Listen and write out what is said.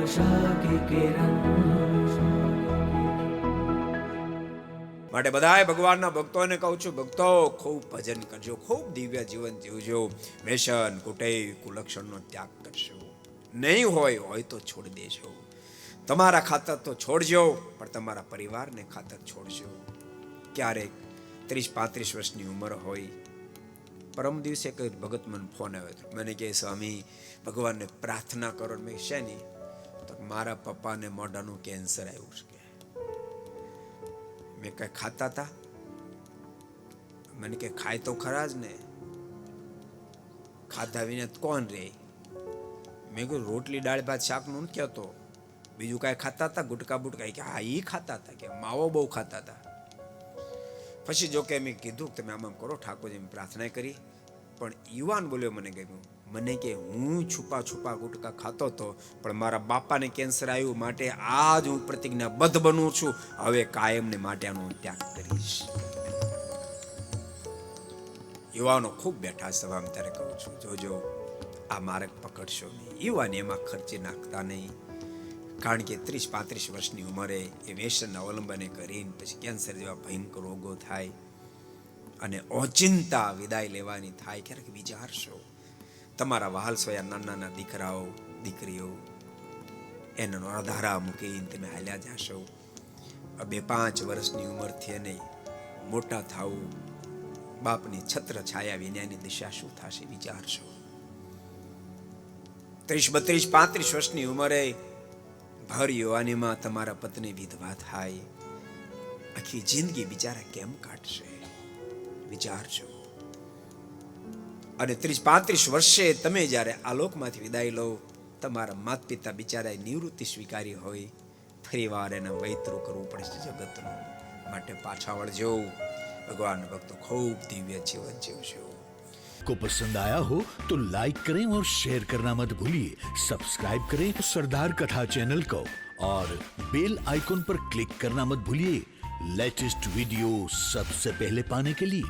आशा की किरण। માટે બધાય ભગવાનના ભક્તોને કહું છું, ભક્તો ખૂબ ભજન કરજો, ખૂબ દિવ્ય જીવન જીવજો, વ્યસન કુટેવ કુલક્ષણનો ત્યાગ કરશો. નહીં હોય તો છોડી દેજો. તમારા ખાતર તો છોડજો, પણ તમારા પરિવારને ખાતર છોડજો. ક્યારેક 30-35 વર્ષની ઉંમર હોય, પરમ દિવસે કઈ ભગત મને ફોન આવ્યો, મને કહે સ્વામી ભગવાનને પ્રાર્થના કરો. મેં શેની? તો મારા પપ્પાને મોઢાનું કેન્સર આવ્યું છે. મેં કઈ ખાતા હતા? મને કે ખાય તો ખરા જ ને, ખાધા વિના કોણ રે? મેં કહ્યું રોટલી દાળ ભાત શાકનું નથી કહેતો, બીજું કાંઈ ખાતા હતા? ગુટકા બુટકા? કે હા એ ખાતા હતા, કે માવો બહુ ખાતા હતા. પછી જો કે મેં કીધું તમે આમ કરો, ઠાકોરજીની પ્રાર્થના કરી. પણ યુવાન બોલ્યો, મને ગમ્યું. મને કે હું છુપા ગુટકા ખાતો હતો, પણ મારા બાપાને કેન્સર આવ્યું, માટે આજ હું પ્રતિજ્ઞાબદ્ધ બનું છું, હવે કાયમને માટે આનો ત્યાગ કરીશ. યુવાનો ખૂબ બેઠા સભામાં, ત્યારે કહું છું જોજો આ માર્ગ પકડશો નહીં. યુવાને એમાં ખર્ચી નાખતા નહીં, કારણ કે 30-35 વર્ષની ઉંમરે એ વ્યસનના અવલંબને કરીને પછી કેન્સર જેવા ભયંકર રોગો થાય અને ઓચિંતા વિદાય લેવાની થાય. ક્યારેક વિચારશો, તમારા વહાલસોયા નાના દીકરાઓ દીકરીઓ એનો આધારા મૂકીને તમે હાલ્યા જાશો. 2-5 વર્ષની ઉંમરથી એને મોટા થવું, બાપની છત્ર છાયા વિનાની દિશા શું થશે વિચારશો. 30-32-35 વર્ષની ઉંમરે ભર યુવાનીમાં તમારા પત્ની વિધવા થાય, આખી જિંદગી બિચારા કેમ કાઢશે વિચારજો. અને 30-35 વર્ષે તમે જ્યારે આ લોકમાંથી વિદાય લો, તમારા માતા પિતા બિચારાએ નિવૃત્તિ સ્વીકારી હોય, ફરી વાર એને વૈતરું કરવું પડે છે જગતનું. માટે પાછા વળજો. भगवान भक्तों खूब दिव्य जीवन जीवशो. को पसंद आया हो तो लाइक करें और शेयर करना मत भूलिए. सब्सक्राइब करें सरदार कथा चैनल को और बेल आइकॉन पर क्लिक करना मत भूलिए लेटेस्ट वीडियो सबसे पहले पाने के लिए.